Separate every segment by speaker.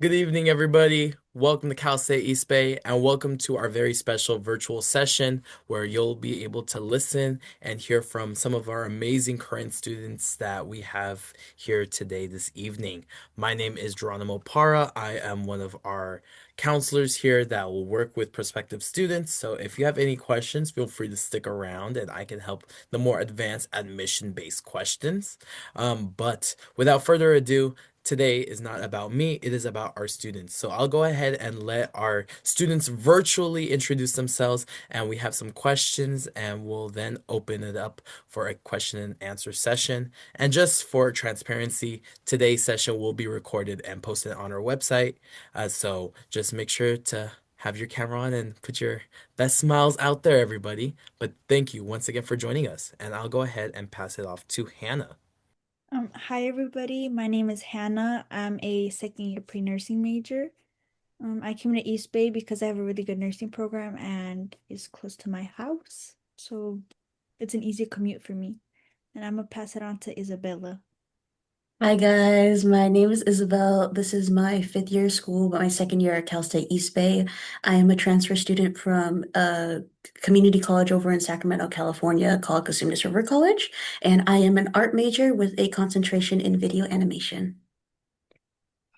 Speaker 1: Good evening, everybody. Welcome to Cal State East Bay, and welcome to our very special virtual session where you'll be able to listen and hear from some of our amazing current students that we have here today this evening. My name is Geronimo Para. I am one of our counselors here that will work with prospective students. So if you have any questions, feel free to stick around and I can help the more advanced admission-based questions. But without further ado, today is not about me, it is about our students. So I'll go ahead and let our students virtually introduce themselves, and we have some questions, and we'll then open it up for a question and answer session. And just for transparency, today's session will be recorded and posted on our website. So just make sure to have your camera on and put your best smiles out there, everybody. But thank you once again for joining us, and I'll go ahead and pass it off to Hannah.
Speaker 2: Hi everybody. My name is Hannah. I'm a second year pre-nursing major. I came to East Bay because I have a really good nursing program and it's close to my house. So it's an easy commute for me. And I'm gonna pass it on to Isabella.
Speaker 3: Hi guys, my name is Isabel. This is my fifth year of school, but my second year at Cal State East Bay. I am a transfer student from a community college over in Sacramento, California called Cosumnes River College, and I am an art major with a concentration in video animation.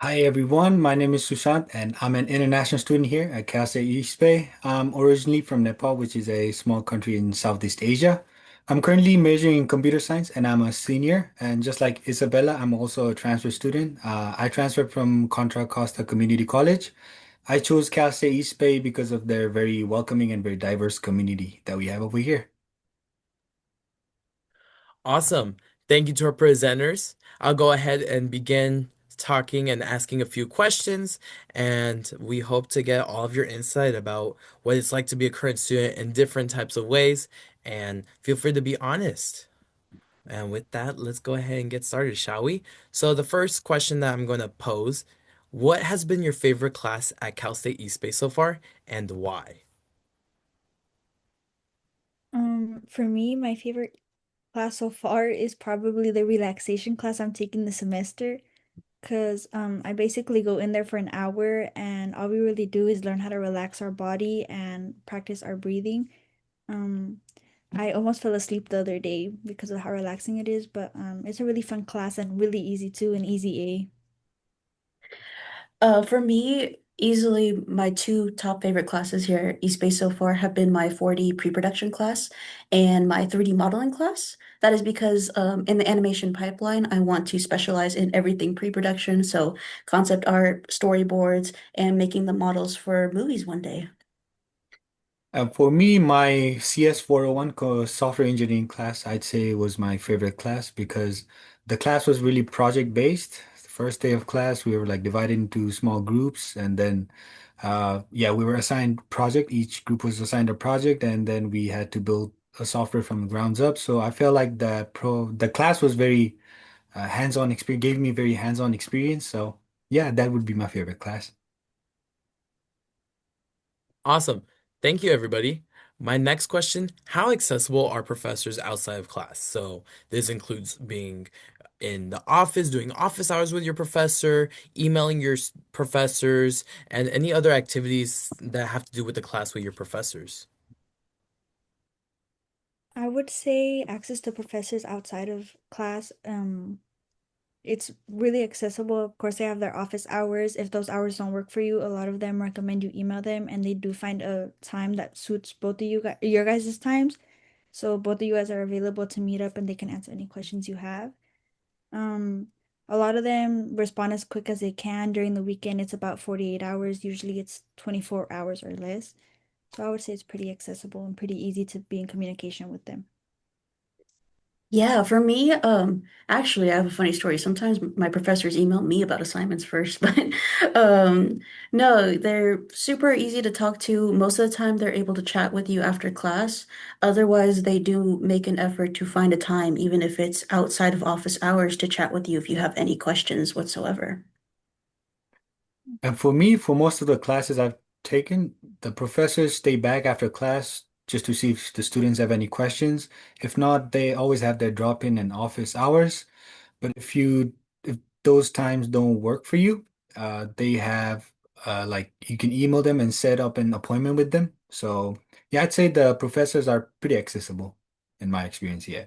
Speaker 4: Hi everyone, my name is Sushant and I'm an international student here at Cal State East Bay. I'm originally from Nepal, which is a small country in Southeast Asia. I'm currently majoring in computer science and I'm a senior. And just like Isabella, I'm also a transfer student. I transferred from Contra Costa Community College. I chose Cal State East Bay because of their very welcoming and very diverse community that we have over here.
Speaker 1: Awesome. Thank you to our presenters. I'll go ahead and begin talking and asking a few questions, and we hope to get all of your insight about what it's like to be a current student in different types of ways, and feel free to be honest. And with that, let's go ahead and get started, shall we? So the first question that I'm going to pose, what has been your favorite class at Cal State East Bay so far, and why?
Speaker 2: For me, my favorite class so far is probably the relaxation class I'm taking this semester. Cause I basically go in there for an hour and all we really do is learn how to relax our body and practice our breathing. Um, I almost fell asleep the other day because of how relaxing it is, but it's a really fun class and really easy too, an easy A.
Speaker 3: For me, easily my two top favorite classes here at East Bay so far have been my 4D pre-production class and my 3D modeling class. That is because in the animation pipeline, I want to specialize in everything pre-production, so concept art, storyboards, and making the models for movies one day.
Speaker 4: For me, my CS 401 software engineering class, I'd say was my favorite class because the class was really project based. The first day of class, we were like divided into small groups, and then, yeah, we were assigned project. Each group was assigned a project, and then we had to build a software from the grounds up. So I felt like the class was very hands-on experience, gave me very hands-on experience. So yeah, that would be my favorite class.
Speaker 1: Awesome. Thank you, everybody. My next question, how accessible are professors outside of class? So this includes being in the office, doing office hours with your professor, emailing your professors, and any other activities that have to do with the class with your professors.
Speaker 2: I would say access to professors outside of class, it's really accessible. Of course, they have their office hours. If those hours don't work for you, a lot of them recommend you email them and they do find a time that suits both of you guys, your guys' times. So both of you guys are available to meet up and they can answer any questions you have. Um, a lot of them respond as quick as they can. During the weekend, it's about 48 hours. Usually it's 24 hours or less. So I would say it's pretty accessible and pretty easy to be in communication with them.
Speaker 3: Yeah, for me, actually, I have a funny story. Sometimes my professors email me about assignments first, but no, they're super easy to talk to. Most of the time, they're able to chat with you after class. Otherwise, they do make an effort to find a time, even if it's outside of office hours, to chat with you if you have any questions whatsoever.
Speaker 4: And for me, for most of the classes I've taken, the professors stay back after class just to see if the students have any questions. If not, they always have their drop-in and office hours. But if those times don't work for you, they have like you can email them and set up an appointment with them. So yeah, I'd say the professors are pretty accessible in my experience. Yeah.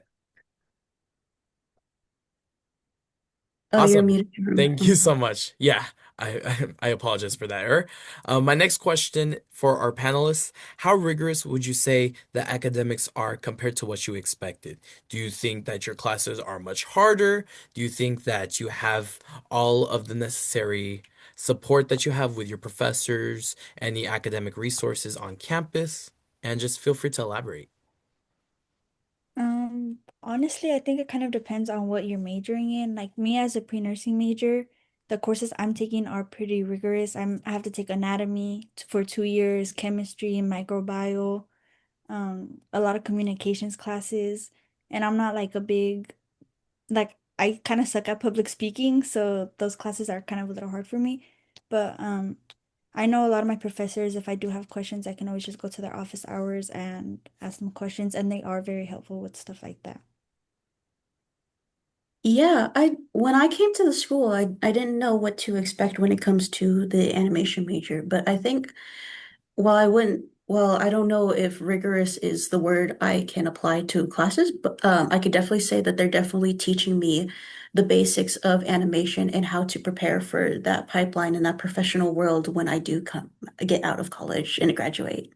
Speaker 3: Oh, you're
Speaker 1: Awesome.
Speaker 3: muted.
Speaker 1: Thank you so much. Yeah, I apologize for that error. My next question for our panelists, how rigorous would you say the academics are compared to what you expected? Do you think that your classes are much harder? Do you think that you have all of the necessary support that you have with your professors, any academic resources on campus? And just feel free to elaborate.
Speaker 2: Honestly, I think it kind of depends on what you're majoring in. Like me as a pre-nursing major, the courses I'm taking are pretty rigorous. I have to take anatomy for 2 years, chemistry, microbiome, a lot of communications classes, and I'm not like a big like I kind of suck at public speaking, so those classes are kind of a little hard for me. But I know a lot of my professors, if I do have questions, I can always just go to their office hours and ask them questions, and they are very helpful with stuff like that.
Speaker 3: Yeah, I when I came to the school, I didn't know what to expect when it comes to the animation major, but I think I don't know if rigorous is the word I can apply to classes, but I could definitely say that they're definitely teaching me the basics of animation and how to prepare for that pipeline and that professional world when I do come get out of college and graduate.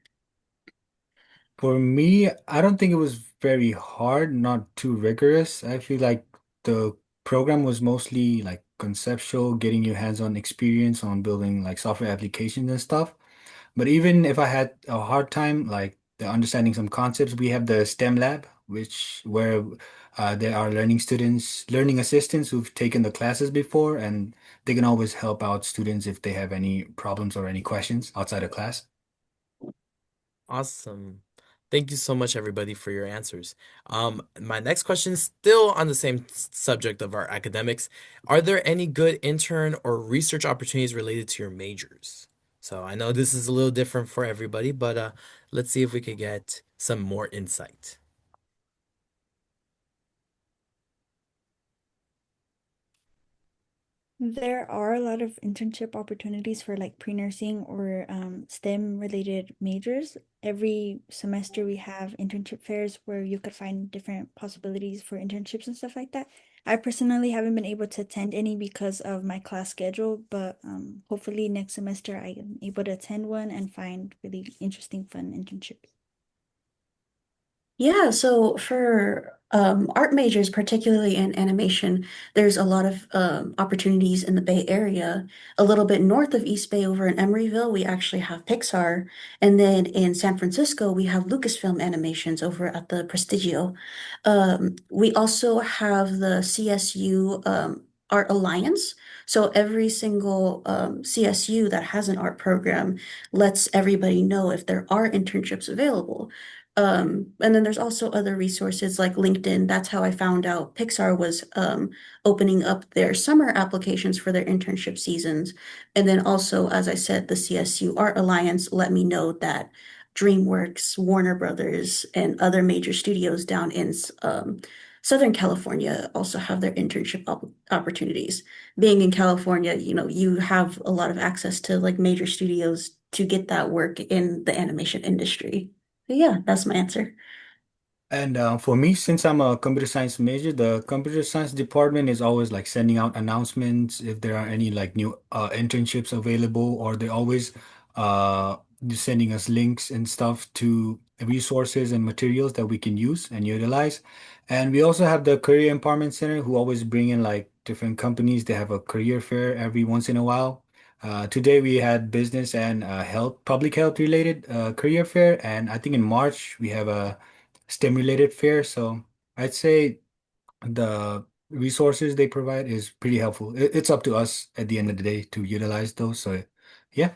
Speaker 4: For me, I don't think it was very hard, not too rigorous. I feel like the program was mostly like conceptual, getting you hands-on experience on building like software applications and stuff. But even if I had a hard time like understanding some concepts, we have the STEM lab, which where there are learning assistants who've taken the classes before, and they can always help out students if they have any problems or any questions outside of class.
Speaker 1: Awesome. Thank you so much, everybody, for your answers. My next question is still on the same subject of our academics. Are there any good intern or research opportunities related to your majors? So I know this is a little different for everybody, but let's see if we could get some more insight.
Speaker 2: There are a lot of internship opportunities for like pre-nursing or STEM related majors. Every semester we have internship fairs where you could find different possibilities for internships and stuff like that. I personally haven't been able to attend any because of my class schedule, but hopefully next semester I am able to attend one and find really interesting, fun internships.
Speaker 3: Yeah, so for art majors, particularly in animation, there's a lot of opportunities in the Bay Area. A little bit north of East Bay, over in Emeryville, we actually have Pixar. And then in San Francisco, we have Lucasfilm Animations over at the Prestigio. We also have the CSU Art Alliance. So every single CSU that has an art program lets everybody know if there are internships available. And then there's also other resources like LinkedIn. That's how I found out Pixar was opening up their summer applications for their internship seasons. And then also, as I said, the CSU Art Alliance let me know that DreamWorks, Warner Brothers, and other major studios down in Southern California also have their internship opportunities. Being in California, you have a lot of access to like major studios to get that work in the animation industry. But yeah, that's my answer.
Speaker 4: And for me, since I'm a computer science major, the computer science department is always like sending out announcements if there are any like new internships available, or they always uh, sending us links and stuff to resources and materials that we can use and utilize. And we also have the Career Empowerment Center who always bring in like different companies. They have a career fair every once in a while. Today we had business and public health related career fair, and I think in March we have a STEM related fair. So I'd say the resources they provide is pretty helpful. It's up to us at the end of the day to utilize those. So yeah.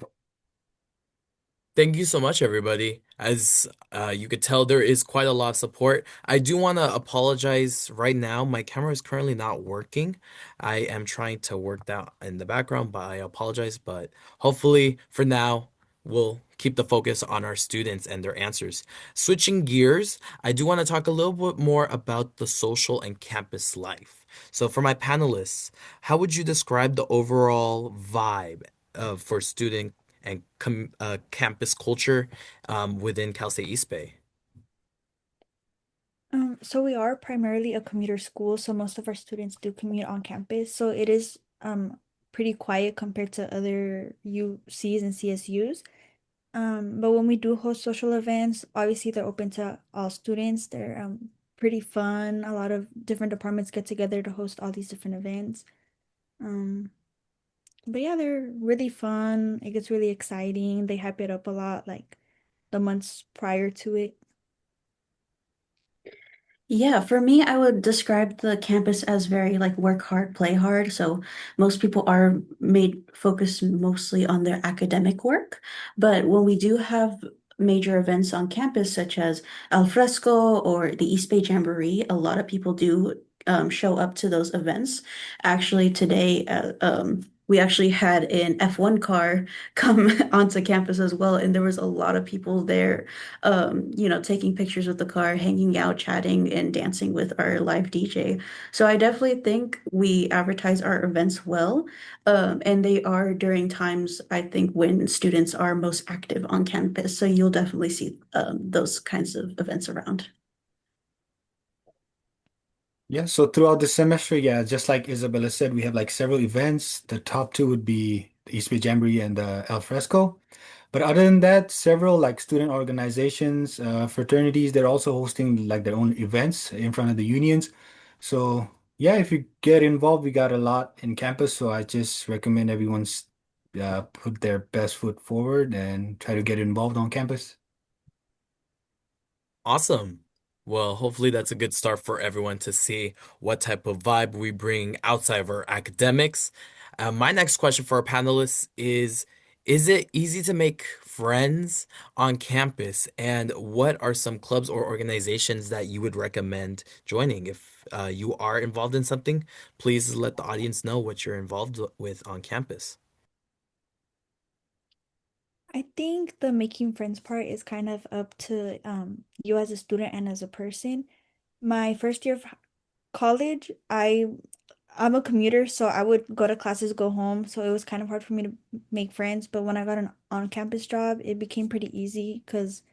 Speaker 1: Thank you so much, everybody. As you could tell, there is quite a lot of support. I do want to apologize right now. My camera is currently not working. I am trying to work that in the background, but I apologize. But hopefully, for now, we'll keep the focus on our students and their answers. Switching gears, I do want to talk a little bit more about the social and campus life. So for my panelists, how would you describe the overall vibe for student and campus culture within Cal State East Bay?
Speaker 2: So we are primarily a commuter school, so most of our students do commute on campus. So it is pretty quiet compared to other UCs and CSUs. But when we do host social events, obviously they're open to all students. They're pretty fun. A lot of different departments get together to host all these different events. Um, but yeah, they're really fun. It gets really exciting. They hype it up a lot, like the months prior to it.
Speaker 3: Yeah, for me, I would describe the campus as very like work hard, play hard. So most people are made focused mostly on their academic work. But when we do have major events on campus, such as Al Fresco or the East Bay Jamboree, a lot of people do show up to those events. Actually, today, we actually had an F1 car come onto campus as well, and there was a lot of people there taking pictures with the car, hanging out, chatting, and dancing with our live DJ. So I definitely think we advertise our events well. And they are during times, I think, when students are most active on campus. So you'll definitely see those kinds of events around.
Speaker 4: Yeah, so throughout the semester, yeah, just like Isabella said, we have like several events. The top two would be the East Bay Jamboree and the Al Fresco. But other than that, several like student organizations, fraternities, they're also hosting like their own events in front of the unions. So yeah, if you get involved, we got a lot in campus. So I just recommend everyone's put their best foot forward and try to get involved on campus.
Speaker 1: Awesome. Well, hopefully that's a good start for everyone to see what type of vibe we bring outside of our academics. My next question for our panelists is it easy to make friends on campus? And what are some clubs or organizations that you would recommend joining? If you are involved in something, please let the audience know what you're involved with on campus.
Speaker 2: I think the making friends part is kind of up to you as a student and as a person. My first year of college, I'm a commuter, so I would go to classes, go home, so it was kind of hard for me to make friends. But when I got an on-campus job, it became pretty easy because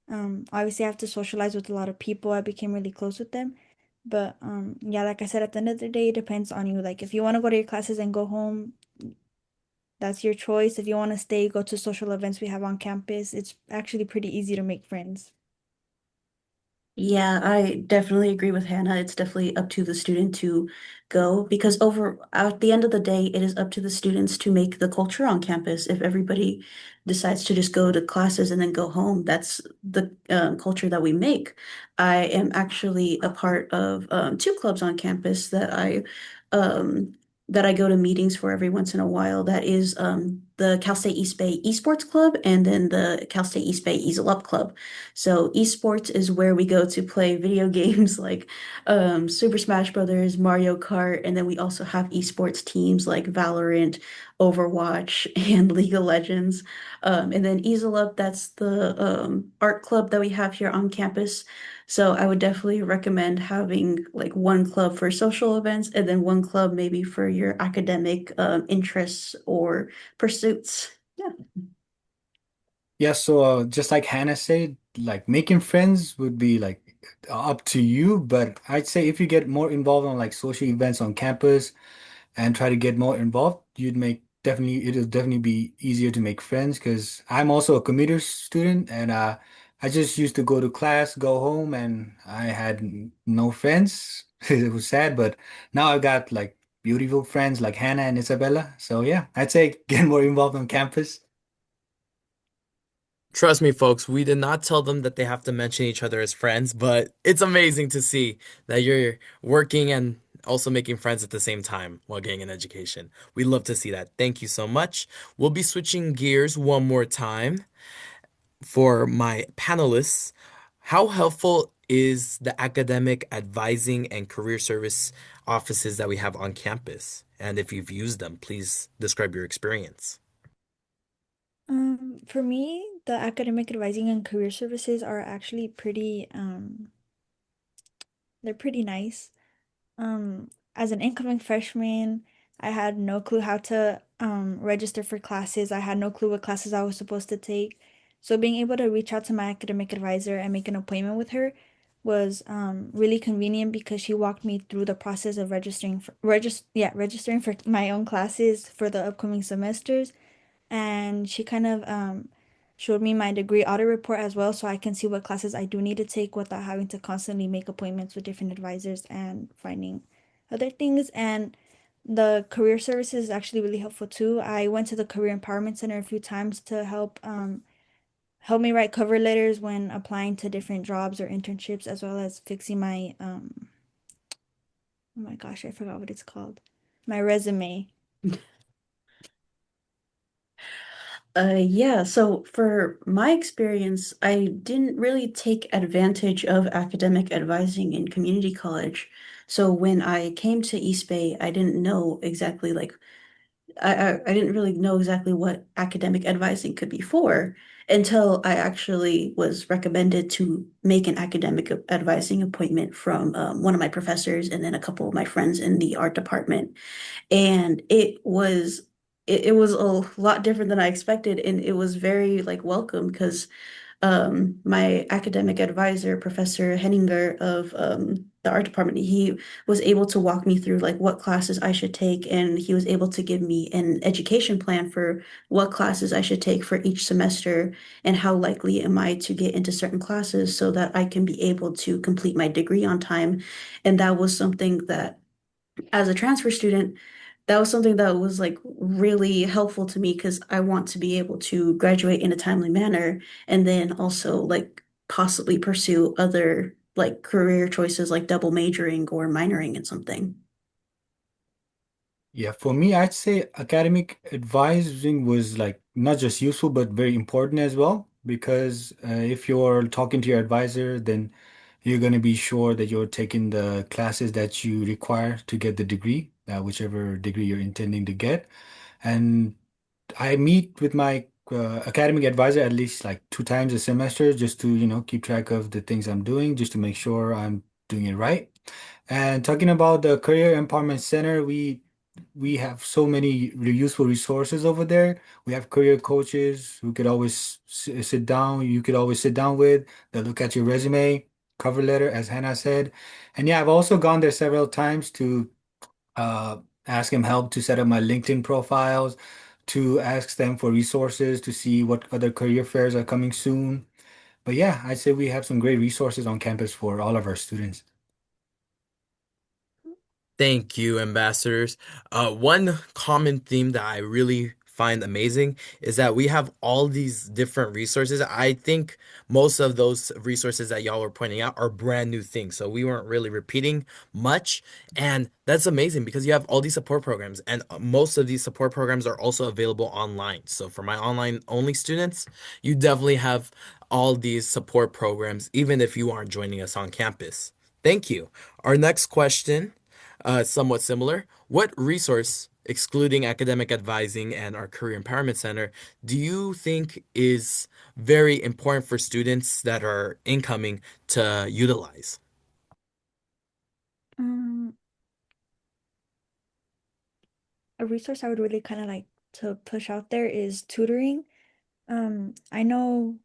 Speaker 2: obviously I have to socialize with a lot of people. I became really close with them. But yeah, like I said, at the end of the day, it depends on you. Like if you want to go to your classes and go home, that's your choice. If you want to stay, go to social events we have on campus. It's actually pretty easy to make friends.
Speaker 3: Yeah, I definitely agree with Hannah. It's definitely up to the student to go because over at the end of the day, it is up to the students to make the culture on campus. If everybody decides to just go to classes and then go home, that's the culture that we make. I am actually a part of two clubs on campus um, that I go to meetings for every once in a while. That is the Cal State East Bay Esports Club and then the Cal State East Bay Easel Up Club. So esports is where we go to play video games like Super Smash Brothers, Mario Kart, and then we also have esports teams like Valorant, Overwatch, and League of Legends. And then Easel Up, that's the art club that we have here on campus. So I would definitely recommend having like one club for social events and then one club maybe for your academic interests or pursuits. Yeah.
Speaker 4: Yeah, so just like Hannah said, like making friends would be like up to you, but I'd say if you get more involved on like social events on campus and try to get more involved, you'd make definitely it'll definitely be easier to make friends because I'm also a commuter student and I just used to go to class, go home, and I had no friends. It was sad, but now I've got like beautiful friends like Hannah and Isabella. So yeah, I'd say get more involved on campus.
Speaker 1: Trust me, folks, we did not tell them that they have to mention each other as friends, but it's amazing to see that you're working and also making friends at the same time while getting an education. We love to see that. Thank you so much. We'll be switching gears one more time for my panelists. How helpful is the academic advising and career service offices that we have on campus? And if you've used them, please describe your experience.
Speaker 2: For me, the academic advising and career services are actually pretty they're pretty nice. as an incoming freshman, I had no clue how to register for classes. I had no clue what classes I was supposed to take. So being able to reach out to my academic advisor and make an appointment with her was really convenient because she walked me through the process of registering for my own classes for the upcoming semesters, and she kind of showed me my degree audit report as well, so I can see what classes I do need to take without having to constantly make appointments with different advisors and finding other things. And the career services is actually really helpful too. I went to the Career Empowerment Center a few times to help me write cover letters when applying to different jobs or internships, as well as fixing my oh my gosh, I forgot what it's called. My resume.
Speaker 3: Yeah, so for my experience, I didn't really take advantage of academic advising in community college. So when I came to East Bay, I didn't know exactly like I didn't really know exactly what academic advising could be for until I actually was recommended to make an academic advising appointment from one of my professors and then a couple of my friends in the art department. And it was a lot different than I expected, and it was very like welcome because my academic advisor, Professor Henninger of the art department, he was able to walk me through like what classes I should take, and he was able to give me an education plan for what classes I should take for each semester and how likely am I to get into certain classes so that I can be able to complete my degree on time. And that was something that as a transfer student, that was something that was like really helpful to me because I want to be able to graduate in a timely manner and then also like possibly pursue other like career choices like double majoring or minoring in something.
Speaker 4: Yeah, for me, I'd say academic advising was like not just useful, but very important as well. Because if you're talking to your advisor, then you're going to be sure that you're taking the classes that you require to get the degree, whichever degree you're intending to get. And I meet with my academic advisor at least like 2 times a semester just to, keep track of the things I'm doing, just to make sure I'm doing it right. And talking about the Career Empowerment Center, we have so many useful resources over there. We have career coaches who could always sit down, you could always sit down with. They'll look at your resume, cover letter, as Hannah said. And yeah, I've also gone there several times to uh, ask him help to set up my LinkedIn profiles, to ask them for resources to see what other career fairs are coming soon. But yeah, I'd say we have some great resources on campus for all of our students.
Speaker 1: Thank you, ambassadors. One common theme that I really find amazing is that we have all these different resources. I think most of those resources that y'all were pointing out are brand new things. So we weren't really repeating much. And that's amazing because you have all these support programs, and most of these support programs are also available online. So for my online only students, you definitely have all these support programs, even if you aren't joining us on campus. Thank you. Our next question, somewhat similar. What resource, excluding academic advising and our Career Empowerment Center, do you think is very important for students that are incoming to utilize?
Speaker 2: Um, a resource I would really kind of like to push out there is tutoring. I know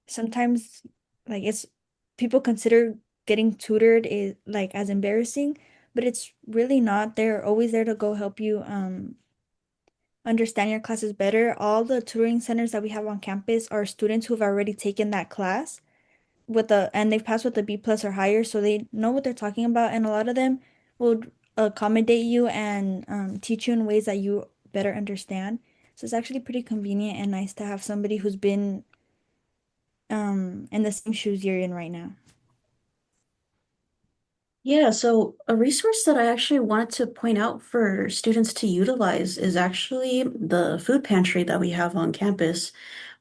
Speaker 2: sometimes like it's people consider getting tutored is like as embarrassing, but it's really not. They're always there to go help you understand your classes better. All the tutoring centers that we have on campus are students who've already taken that class and they've passed with a B plus or higher, so they know what they're talking about, and a lot of them will accommodate you and teach you in ways that you better understand. So it's actually pretty convenient and nice to have somebody who's been in the same shoes you're in right now.
Speaker 3: Yeah, so a resource that I actually wanted to point out for students to utilize is actually the food pantry that we have on campus.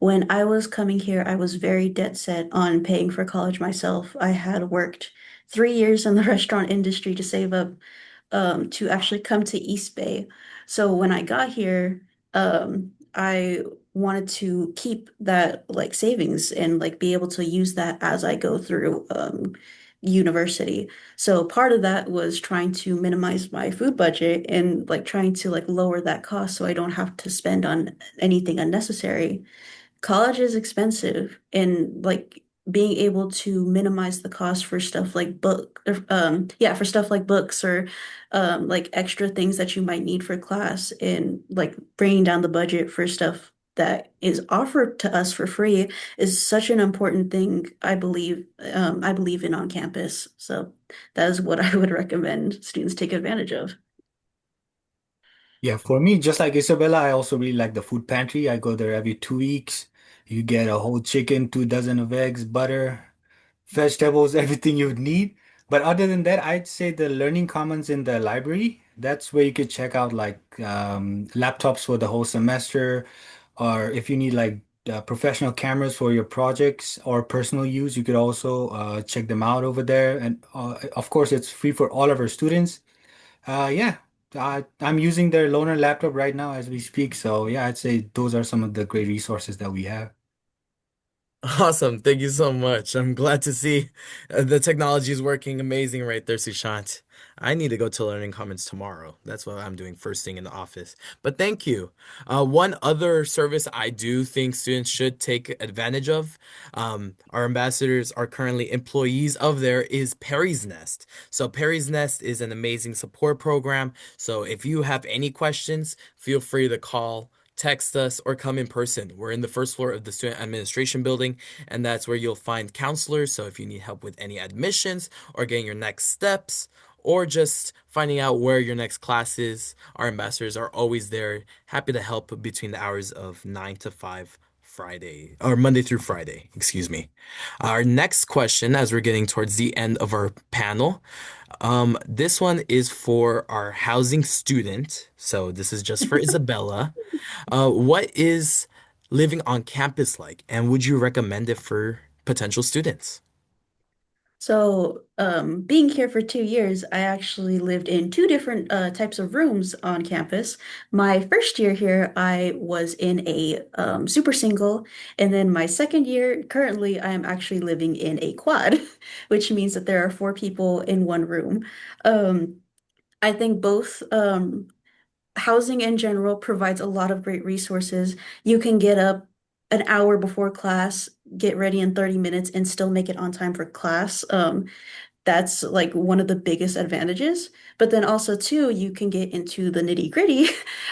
Speaker 3: When I was coming here, I was very dead set on paying for college myself. I had worked 3 years in the restaurant industry to save up to actually come to East Bay. So when I got here, I wanted to keep that like savings and like be able to use that as I go through university. So part of that was trying to minimize my food budget and like trying to like lower that cost so I don't have to spend on anything unnecessary. College is expensive, and like being able to minimize the cost for stuff like for stuff like books or like extra things that you might need for class, and like bringing down the budget for stuff that is offered to us for free is such an important thing. I believe in on campus. So that is what I would recommend students take advantage of.
Speaker 4: Yeah, for me, just like Isabella, I also really like the food pantry. I go there every 2 weeks. You get a whole chicken, 2 dozen of eggs, butter, vegetables, everything you would need. But other than that, I'd say the learning commons in the library, that's where you could check out like laptops for the whole semester, or if you need like professional cameras for your projects or personal use, you could also check them out over there. And of course, it's free for all of our students. Yeah, I'm using their loaner laptop right now as we speak. So yeah, I'd say those are some of the great resources that we have.
Speaker 1: Awesome. Thank you so much. I'm glad to see the technology is working amazing right there, Sushant. I need to go to Learning Commons tomorrow. That's what I'm doing first thing in the office. But thank you. One other service I do think students should take advantage of, our ambassadors are currently employees of there, is Perry's Nest. So Perry's Nest is an amazing support program. So if you have any questions, feel free to call, text us, or come in person. We're in the first floor of the student administration building, and that's where you'll find counselors. So if you need help with any admissions or getting your next steps, or just finding out where your next class is, our ambassadors are always there, happy to help between the hours of 9 to 5 Friday or Monday through Friday, excuse me. Our next question, as we're getting towards the end of our panel, this one is for our housing student. So this is just for Isabella. What is living on campus like, and would you recommend it for potential students?
Speaker 3: So, being here for 2 years, I actually lived in two different types of rooms on campus. My first year here, I was in a super single, and then my second year, currently, I am actually living in a quad, which means that there are four people in one room. Um, I think both housing in general provides a lot of great resources. You can get up an hour before class, get ready in 30 minutes, and still make it on time for class. That's like one of the biggest advantages. But then also too, you can get into the nitty-gritty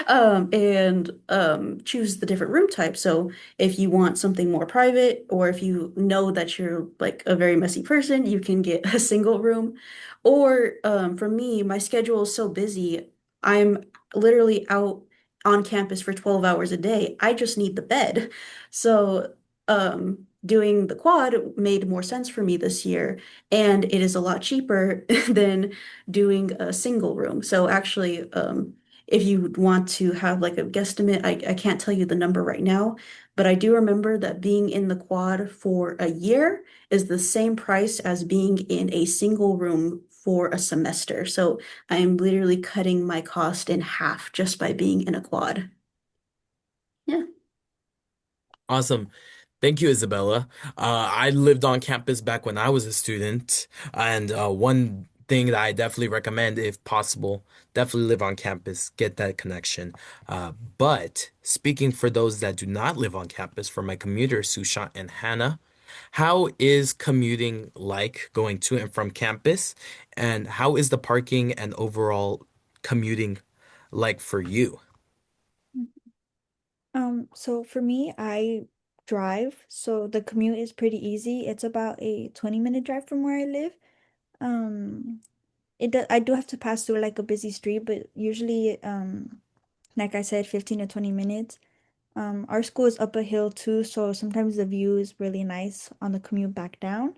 Speaker 3: and choose the different room types. So if you want something more private, or if you know that you're like a very messy person, you can get a single room. Or for me, my schedule is so busy, I'm literally out on campus for 12 hours a day. I just need the bed. So doing the quad made more sense for me this year, and it is a lot cheaper than doing a single room. So actually, if you want to have like a guesstimate, I can't tell you the number right now, but I do remember that being in the quad for a year is the same price as being in a single room for a semester. So I am literally cutting my cost in half just by being in a quad. Yeah.
Speaker 1: Awesome. Thank you, Isabella. I lived on campus back when I was a student, and one thing that I definitely recommend, if possible, definitely live on campus, get that connection. But speaking for those that do not live on campus, for my commuters, Sushant and Hannah, how is commuting like going to and from campus, and how is the parking and overall commuting like for you?
Speaker 2: So for me, I drive, so the commute is pretty easy. It's about a 20-minute drive from where I live. Um, I do have to pass through like a busy street, but usually, like I said, 15 to 20 minutes. Our school is up a hill too, so sometimes the view is really nice on the commute back down.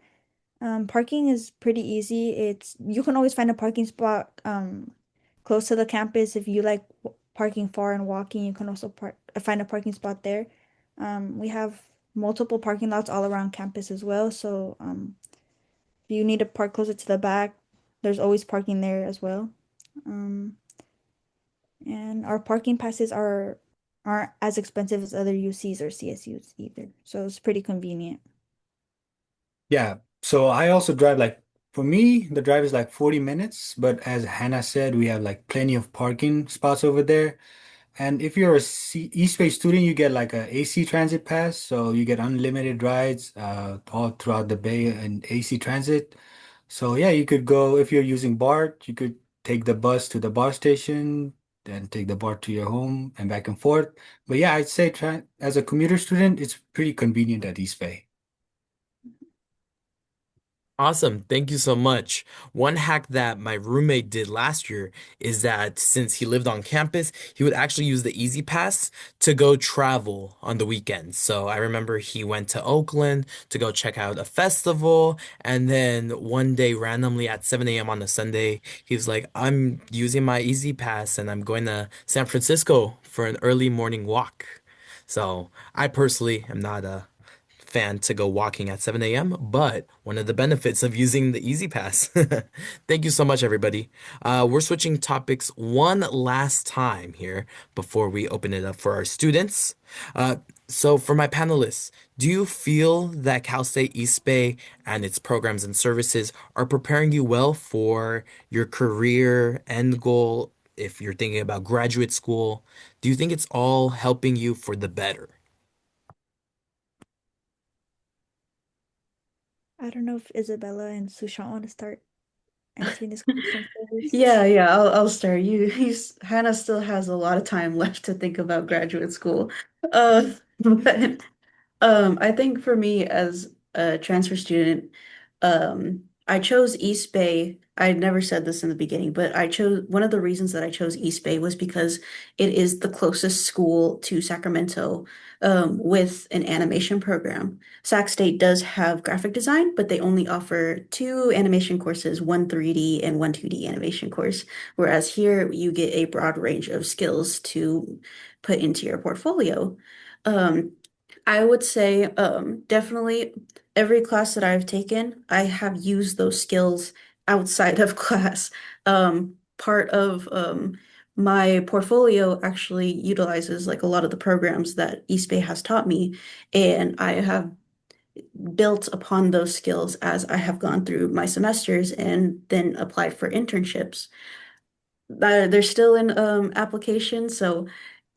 Speaker 2: Parking is pretty easy. You can always find a parking spot close to the campus. If you like parking far and walking, you can also find a parking spot there. We have multiple parking lots all around campus as well. So if you need to park closer to the back, there's always parking there as well. Um, and our parking passes aren't as expensive as other UCs or CSUs either. So it's pretty convenient.
Speaker 4: Yeah. So I also drive like For me, the drive is like 40 minutes, but as Hannah said, we have like plenty of parking spots over there. And if you're a East Bay student, you get like a AC transit pass, so you get unlimited rides all throughout the Bay and AC transit. So yeah, you could go if you're using BART, you could take the bus to the BART station, then take the BART to your home and back and forth. But yeah, I'd say try as a commuter student, it's pretty convenient at East Bay.
Speaker 1: Awesome. Thank you so much. One hack that my roommate did last year is that since he lived on campus, he would actually use the Easy Pass to go travel on the weekends. So I remember he went to Oakland to go check out a festival. And then one day, randomly at 7 a.m. on a Sunday, he was like, I'm using my Easy Pass and I'm going to San Francisco for an early morning walk. So I personally am not a fan to go walking at 7 a.m., but one of the benefits of using the Easy Pass. Thank you so much, everybody. We're switching topics one last time here before we open it up for our students. So, for my panelists, do you feel that Cal State East Bay and its programs and services are preparing you well for your career end goal? If you're thinking about graduate school, do you think it's all helping you for the better?
Speaker 2: I don't know if Isabella and Sushant want to start answering this question first.
Speaker 3: Yeah, I'll start. Hannah still has a lot of time left to think about graduate school. But I think for me as a transfer student, I chose East Bay. I never said this in the beginning, but I chose one of the reasons that I chose East Bay was because it is the closest school to Sacramento, with an animation program. Sac State does have graphic design, but they only offer two animation courses, one 3D and one 2D animation course. Whereas here you get a broad range of skills to put into your portfolio. Um, I would say definitely every class that I've taken, I have used those skills outside of class. Part of my portfolio actually utilizes like a lot of the programs that East Bay has taught me, and I have built upon those skills as I have gone through my semesters and then applied for internships. They're still in application, so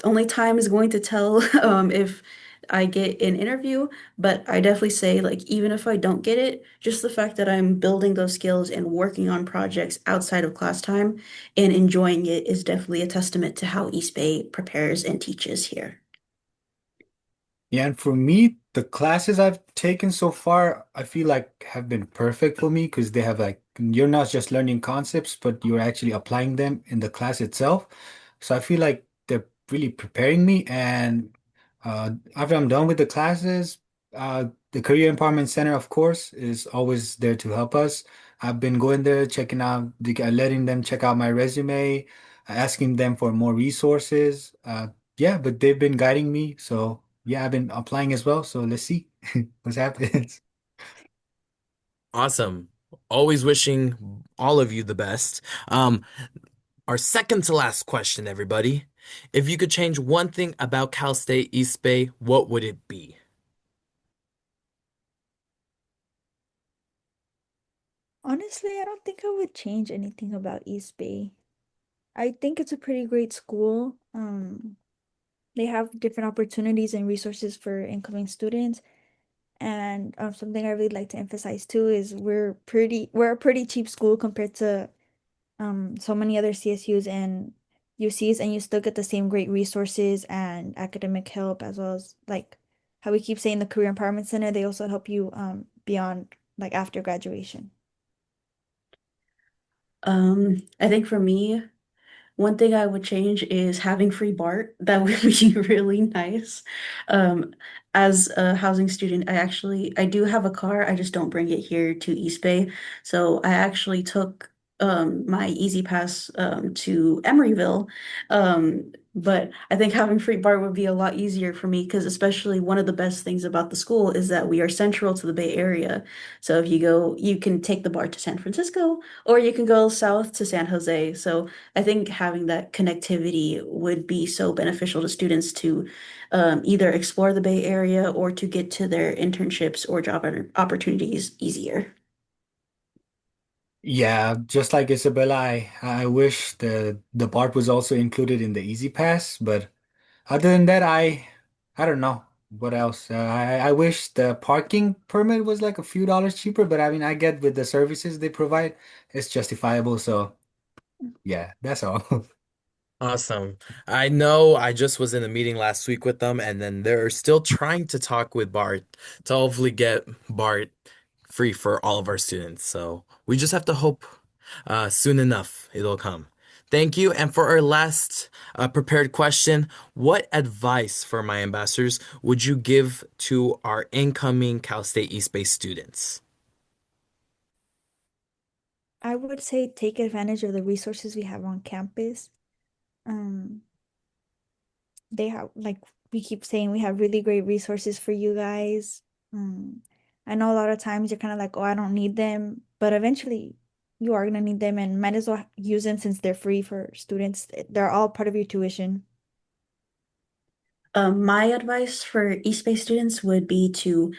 Speaker 3: only time is going to tell if I get an interview. But I definitely say, like, even if I don't get it, just the fact that I'm building those skills and working on projects outside of class time and enjoying it is definitely a testament to how East Bay prepares and teaches here.
Speaker 4: Yeah, and for me, the classes I've taken so far, I feel like have been perfect for me because they have like you're not just learning concepts, but you're actually applying them in the class itself. So I feel like they're really preparing me. And after I'm done with the classes, the Career Empowerment Center, of course, is always there to help us. I've been going there, checking out, letting them check out my resume, asking them for more resources. Yeah, but they've been guiding me, so. Yeah, I've been applying as well, so let's see what happens.
Speaker 1: Awesome. Always wishing all of you the best. Our second to last question, everybody. If you could change one thing about Cal State East Bay, what would it be?
Speaker 2: Honestly, I don't think I would change anything about East Bay. I think it's a pretty great school. They have different opportunities and resources for incoming students. And something I really like to emphasize too is we're a pretty cheap school compared to so many other CSUs and UCs, and you still get the same great resources and academic help as well as like how we keep saying the Career Empowerment Center, they also help you beyond like after graduation.
Speaker 3: I think for me, one thing I would change is having free BART. That would be really nice. Um, as a housing student, I do have a car. I just don't bring it here to East Bay. So I actually took my Easy Pass to Emeryville. But I think having free BART would be a lot easier for me because especially one of the best things about the school is that we are central to the Bay Area. So if you go, you can take the BART to San Francisco or you can go south to San Jose. So I think having that connectivity would be so beneficial to students to either explore the Bay Area or to get to their internships or job opportunities easier.
Speaker 4: Yeah, just like Isabella, I wish the BART was also included in the Easy Pass, but other than that, I don't know what else. I wish the parking permit was like a few dollars cheaper, but I mean, I get with the services they provide, it's justifiable. So yeah, that's all.
Speaker 1: Awesome. I know I just was in a meeting last week with them, and then they're still trying to talk with Bart to hopefully get Bart free for all of our students. So we just have to hope soon enough it'll come. Thank you. And for our last prepared question, what advice for my ambassadors would you give to our incoming Cal State East Bay students?
Speaker 2: I would say take advantage of the resources we have on campus. Um, they have, like we keep saying, we have really great resources for you guys. Um, I know a lot of times you're kind of like, oh, I don't need them, but eventually you are gonna need them and might as well use them since they're free for students. They're all part of your tuition.
Speaker 3: My advice for East Bay students would be to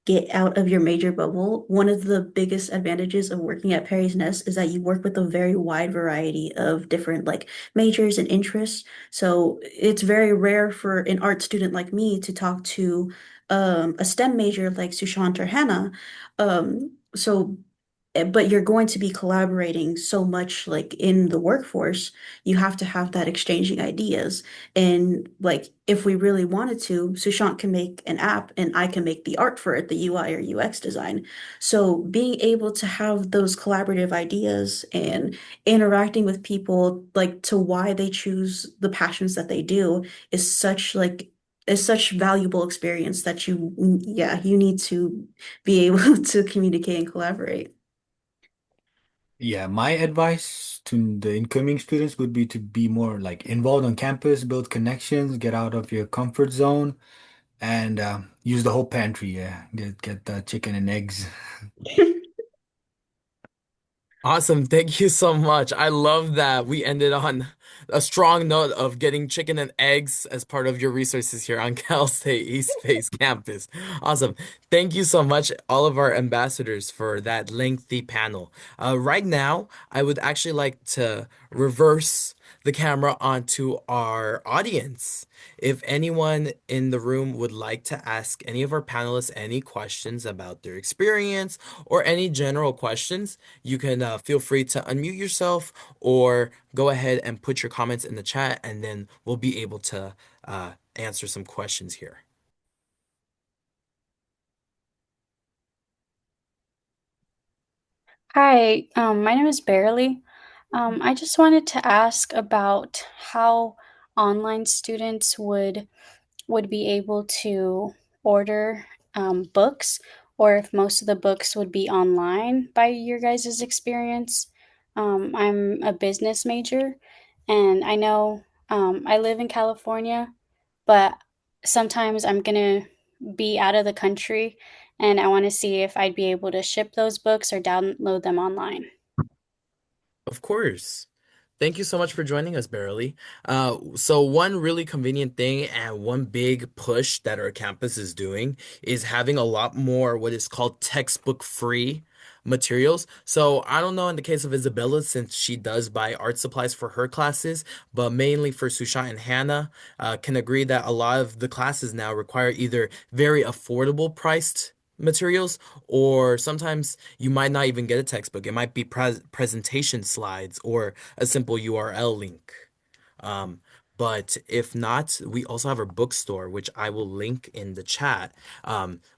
Speaker 3: get out of your major bubble. One of the biggest advantages of working at Perry's Nest is that you work with a very wide variety of different like majors and interests. So it's very rare for an art student like me to talk to a STEM major like Sushant or Hannah. So but you're going to be collaborating so much like in the workforce, you have to have that exchanging ideas. And like if we really wanted to, Sushant can make an app and I can make the art for it, the UI or UX design. So being able to have those collaborative ideas and interacting with people like to why they choose the passions that they do is such valuable experience that you need to be able to communicate and collaborate.
Speaker 4: Yeah, my advice to the incoming students would be to be more like involved on campus, build connections, get out of your comfort zone, and use the whole pantry. Yeah, get the chicken and eggs.
Speaker 1: Awesome. Thank you so much. I love that we ended on a strong note of getting chicken and eggs as part of your resources here on Cal State East Bay's campus. Awesome. Thank you so much, all of our ambassadors, for that lengthy panel. Right now, I would actually like to reverse the camera onto our audience. If anyone in the room would like to ask any of our panelists any questions about their experience or any general questions, you can feel free to unmute yourself or go ahead and put your comments in the chat, and then we'll be able to answer some questions here.
Speaker 5: Hi, my name is Barely. I just wanted to ask about how online students would be able to order books, or if most of the books would be online by your guys' experience. I'm a business major, and I know I live in California, but sometimes I'm gonna be out of the country, and I want to see if I'd be able to ship those books or download them online.
Speaker 1: Of course. Thank you so much for joining us, Barely. So one really convenient thing and one big push that our campus is doing is having a lot more what is called textbook free materials. So I don't know in the case of Isabella, since she does buy art supplies for her classes, but mainly for Susha and Hannah, can agree that a lot of the classes now require either very affordable priced materials, or sometimes you might not even get a textbook. It might be presentation slides or a simple URL link. Um, but if not, we also have our bookstore, which I will link in the chat,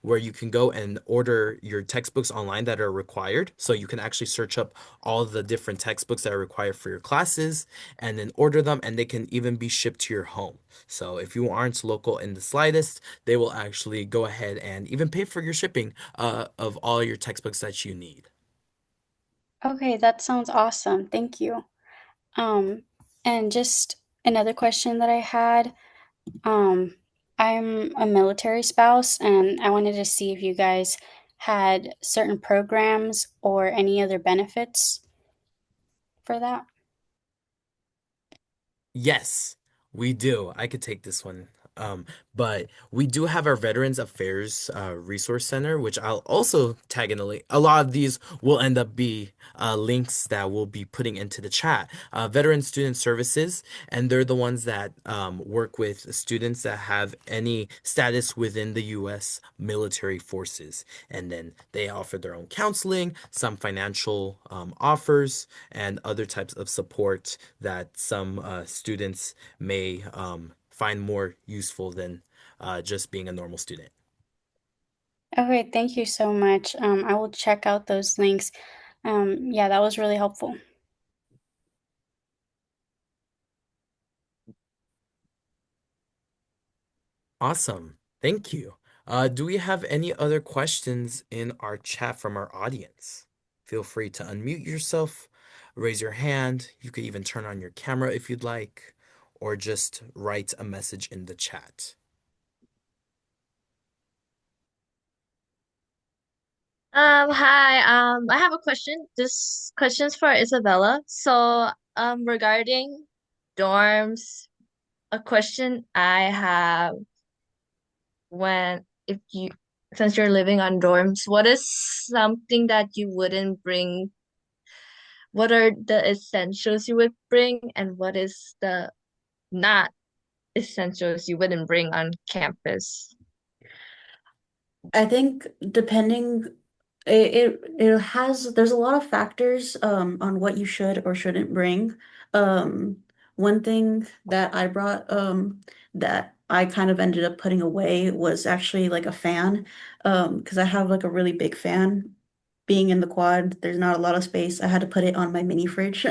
Speaker 1: where you can go and order your textbooks online that are required. So you can actually search up all the different textbooks that are required for your classes and then order them, and they can even be shipped to your home. So if you aren't local in the slightest, they will actually go ahead and even pay for your shipping of all your textbooks that you need.
Speaker 5: Okay, that sounds awesome. Thank you. Um, and just another question that I had. Um, I'm a military spouse, and I wanted to see if you guys had certain programs or any other benefits for that.
Speaker 1: Yes, we do. I could take this one. Um, but we do have our Veterans Affairs Resource Center, which I'll also tag in the link. A lot of these will end up be links that we'll be putting into the chat. Veteran Student Services, and they're the ones that work with students that have any status within the U.S. military forces. And then they offer their own counseling, some financial offers, and other types of support that some students may find more useful than just being a normal student.
Speaker 5: Okay, thank you so much. I will check out those links. Yeah, that was really helpful.
Speaker 1: Awesome. Thank you. Do we have any other questions in our chat from our audience? Feel free to unmute yourself, raise your hand. You could even turn on your camera if you'd like, or just write a message in the chat.
Speaker 6: Hi. I have a question. This question's for Isabella. So, regarding dorms, a question I have when if you since you're living on dorms, what is something that you wouldn't bring? What are the essentials you would bring, and what is the not essentials you wouldn't bring on campus?
Speaker 3: I think depending it has there's a lot of factors on what you should or shouldn't bring. Um One thing that I brought that I kind of ended up putting away was actually like a fan because I have like a really big fan. Being in the quad, there's not a lot of space. I had to put it on my mini fridge.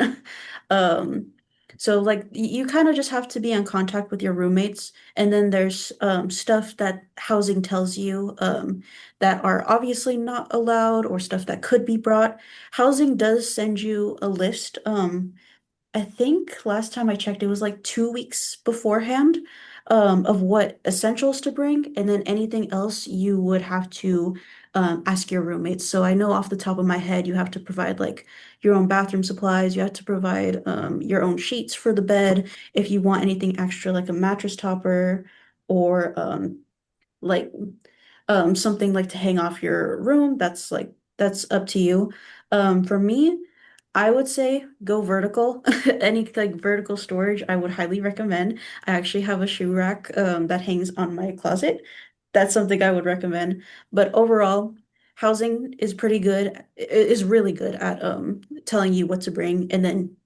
Speaker 3: Um so like you kind of just have to be in contact with your roommates, and then there's stuff that housing tells you that are obviously not allowed or stuff that could be brought. Housing does send you a list. I think last time I checked, it was like 2 weeks beforehand, of what essentials to bring, and then anything else you would have to ask your roommates. So I know off the top of my head, you have to provide like your own bathroom supplies. You have to provide your own sheets for the bed. If you want anything extra, like a mattress topper or like something like to hang off your room, that's up to you. For me, I would say go vertical. Any like vertical storage I would highly recommend. I actually have a shoe rack that hangs on my closet. That's something I would recommend. But overall, housing is pretty good, is really good at telling you what to bring, and then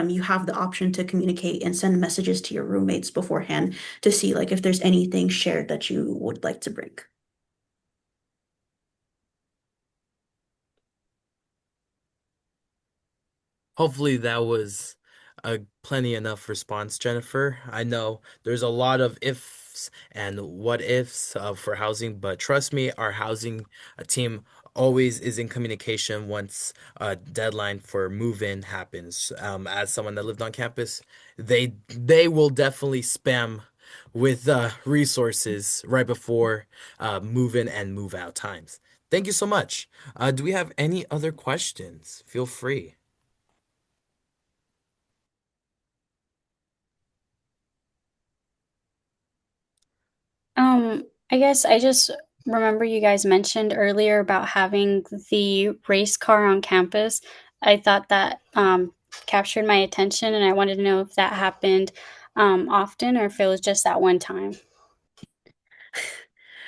Speaker 3: you have the option to communicate and send messages to your roommates beforehand to see like if there's anything shared that you would like to bring.
Speaker 1: Hopefully that was a plenty enough response, Jennifer. I know there's a lot of ifs and what ifs for housing, but trust me, our housing team always is in communication once a deadline for move-in happens. As someone that lived on campus, they will definitely spam with resources right before move-in and move-out times. Thank you so much. Do we have any other questions? Feel free.
Speaker 5: I guess I just remember you guys mentioned earlier about having the race car on campus. I thought that captured my attention, and I wanted to know if that happened often or if it was just that one time.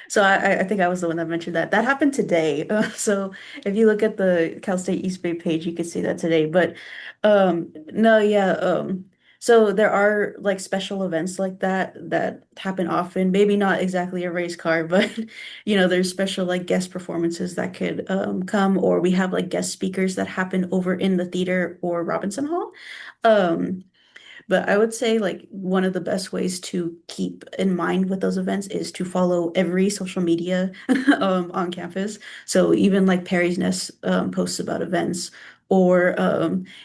Speaker 3: So I think I was the one that mentioned that. That happened today. So if you look at the Cal State East Bay page, you can see that today. But no, yeah. So there are like special events like that that happen often. Maybe not exactly a race car, but there's special like guest performances that could come, or we have like guest speakers that happen over in the theater or Robinson Hall. Um, but I would say like one of the best ways to keep in mind with those events is to follow every social media on campus. So even like Perry's Nest posts about events, or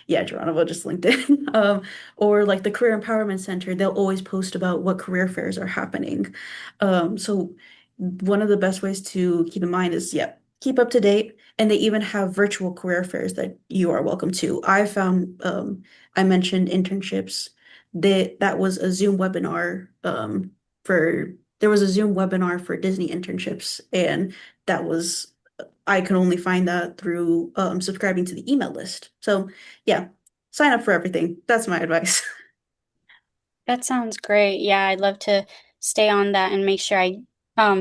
Speaker 3: yeah, Geronimo just linked it. Or like the Career Empowerment Center, they'll always post about what career fairs are happening. So one of the best ways to keep in mind is, yeah, keep up to date. And they even have virtual career fairs that you are welcome to. I found I mentioned internships that was a Zoom webinar for there was a Zoom webinar for Disney internships, and that was I could only find that through subscribing to the email list. So yeah, sign up for everything. That's my advice.
Speaker 5: That sounds great. Yeah, I'd love to stay on that and make sure I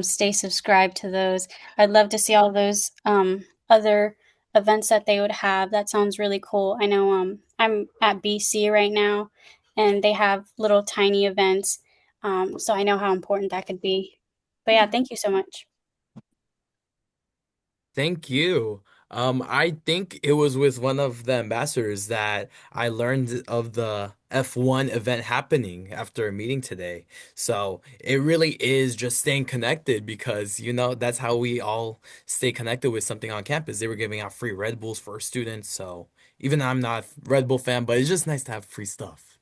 Speaker 5: stay subscribed to those. I'd love to see all those other events that they would have. That sounds really cool. I know I'm at BC right now and they have little tiny events. So I know how important that could be. But yeah, thank you so much.
Speaker 1: Thank you. I think it was with one of the ambassadors that I learned of the F1 event happening after a meeting today. So it really is just staying connected because, that's how we all stay connected with something on campus. They were giving out free Red Bulls for students. So even though I'm not a Red Bull fan, but it's just nice to have free stuff,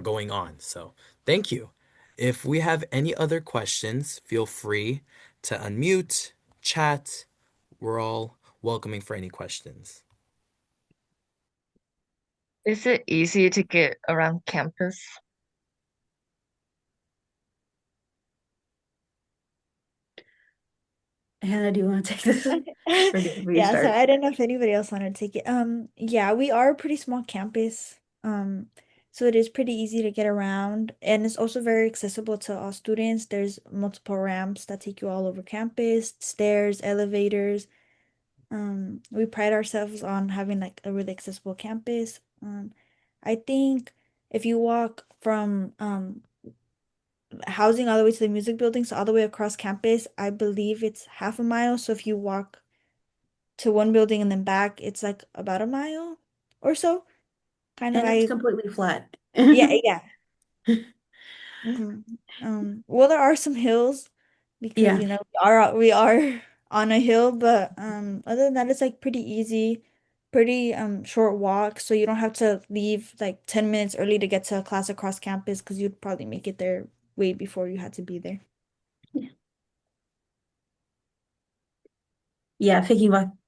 Speaker 1: going on. So thank you. If we have any other questions, feel free to unmute, chat. We're all welcoming for any questions.
Speaker 6: Is it easy to get around campus?
Speaker 3: Hannah, do you want to take this? Or do you
Speaker 2: Yeah, so
Speaker 3: start?
Speaker 2: I don't know if anybody else wanted to take it. Yeah, we are a pretty small campus. So it is pretty easy to get around, and it's also very accessible to all students. There's multiple ramps that take you all over campus, stairs, elevators. We pride ourselves on having like a really accessible campus. I think if you walk from housing all the way to the music building, so all the way across campus, I believe it's half a mile. So if you walk to one building and then back, it's like about a mile or so. Kind of
Speaker 3: And it's
Speaker 2: I
Speaker 3: completely flat.
Speaker 2: Yeah, yeah. Well, there are some hills because
Speaker 3: Yeah.
Speaker 2: we are on a hill, but other than that it's like pretty easy, pretty short walk, so you don't have to leave like 10 minutes early to get to a class across campus because you'd probably make it there way before you had to be there.
Speaker 3: Yeah,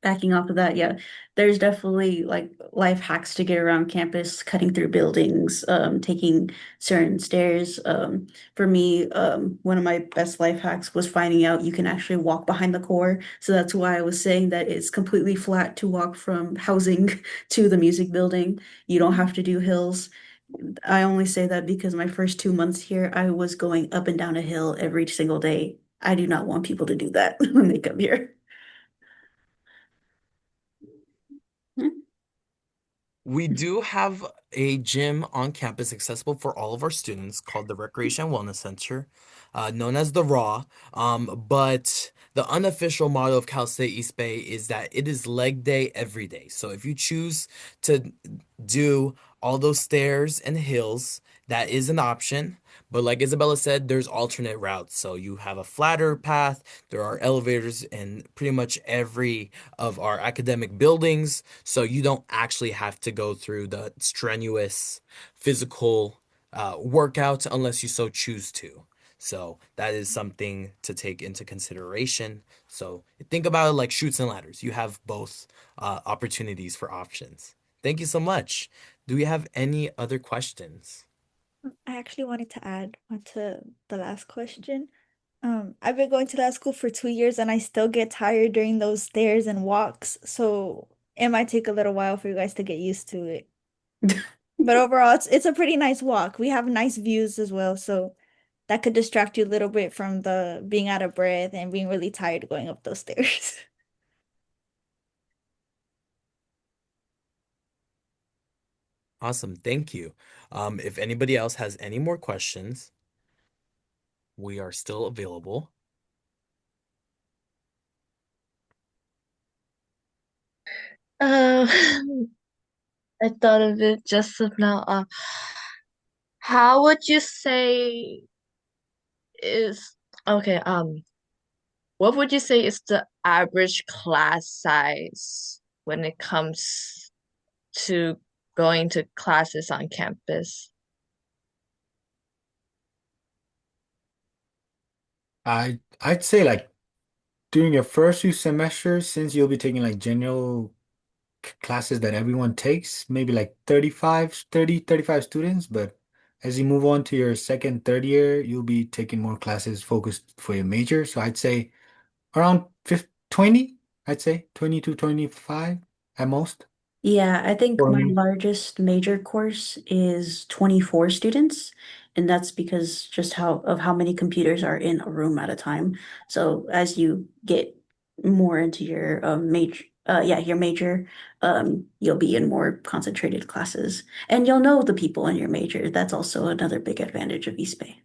Speaker 3: backing off of that, yeah, there's definitely like life hacks to get around campus, cutting through buildings, taking certain stairs. For me, one of my best life hacks was finding out you can actually walk behind the core. So that's why I was saying that it's completely flat to walk from housing to the music building. You don't have to do hills. I only say that because my first 2 months here, I was going up and down a hill every single day. I do not want people to do that when they come here.
Speaker 1: We do have a gym on campus accessible for all of our students called the Recreation and Wellness Center, known as the RAW. But the unofficial motto of Cal State East Bay is that it is leg day every day. So if you choose to do all those stairs and hills, that is an option. But like Isabella said, there's alternate routes. So you have a flatter path. There are elevators in pretty much every of our academic buildings. So you don't actually have to go through the strenuous physical workout unless you so choose to. So that is something to take into consideration. So think about it like chutes and ladders. You have both opportunities for options. Thank you so much. Do we have any other questions?
Speaker 2: I actually wanted to add on to the last question. I've been going to that school for 2 years and I still get tired during those stairs and walks, so it might take a little while for you guys to get used to it. But overall, it's a pretty nice walk. We have nice views as well, so that could distract you a little bit from the being out of breath and being really tired going up those stairs.
Speaker 1: Awesome. Thank you. If anybody else has any more questions, we are still available.
Speaker 6: Uh, I thought of it just of now. How would you say is okay, what would you say is the average class size when it comes to going to classes on campus?
Speaker 4: I'd say like during your first few semesters, since you'll be taking like general classes that everyone takes, maybe like 35 students, but as you move on to your second, third year, you'll be taking more classes focused for your major. So I'd say around 50, 20, I'd say 20 to 25 at most
Speaker 3: Yeah, I think
Speaker 4: for
Speaker 3: my
Speaker 4: me.
Speaker 3: largest major course is 24 students, and that's because just how many computers are in a room at a time. So as you get more into your your major, you'll be in more concentrated classes, and you'll know the people in your major. That's also another big advantage of East Bay.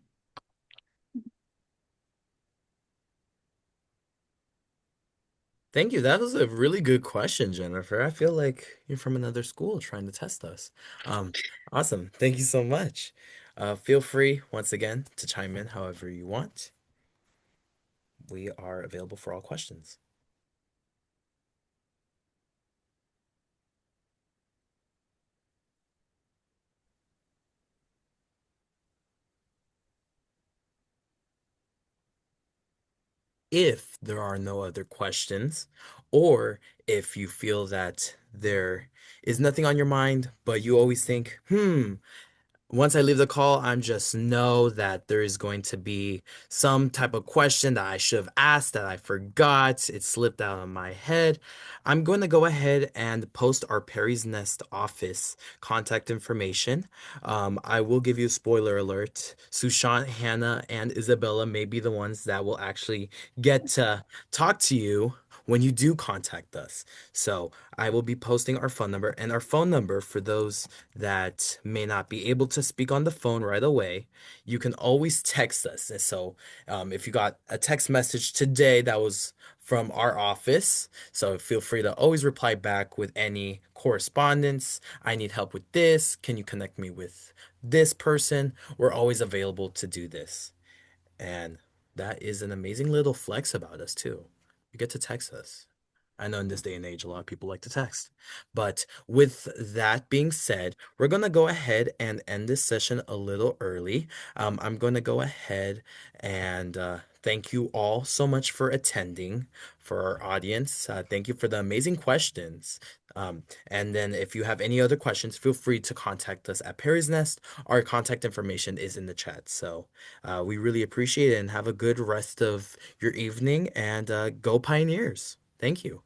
Speaker 1: Thank you. That was a really good question, Jennifer. I feel like you're from another school trying to test us. Um, awesome. Thank you so much. Feel free once again to chime in however you want. We are available for all questions. If there are no other questions, or if you feel that there is nothing on your mind, but you always think, once I leave the call, I'm just know that there is going to be some type of question that I should have asked that I forgot. It slipped out of my head. I'm going to go ahead and post our Perry's Nest office contact information. I will give you a spoiler alert. Sushant, Hannah, and Isabella may be the ones that will actually get to talk to you when you do contact us. So I will be posting our phone number, and our phone number for those that may not be able to speak on the phone right away, you can always text us. And so if you got a text message today that was from our office, so feel free to always reply back with any correspondence. I need help with this. Can you connect me with this person? We're always available to do this. And that is an amazing little flex about us, too. You get to text us. I know in this day and age, a lot of people like to text. But with that being said, we're going to go ahead and end this session a little early. I'm going to go ahead and thank you all so much for attending, for our audience. Thank you for the amazing questions. And then if you have any other questions, feel free to contact us at Perry's Nest. Our contact information is in the chat. So we really appreciate it and have a good rest of your evening and go Pioneers. Thank you.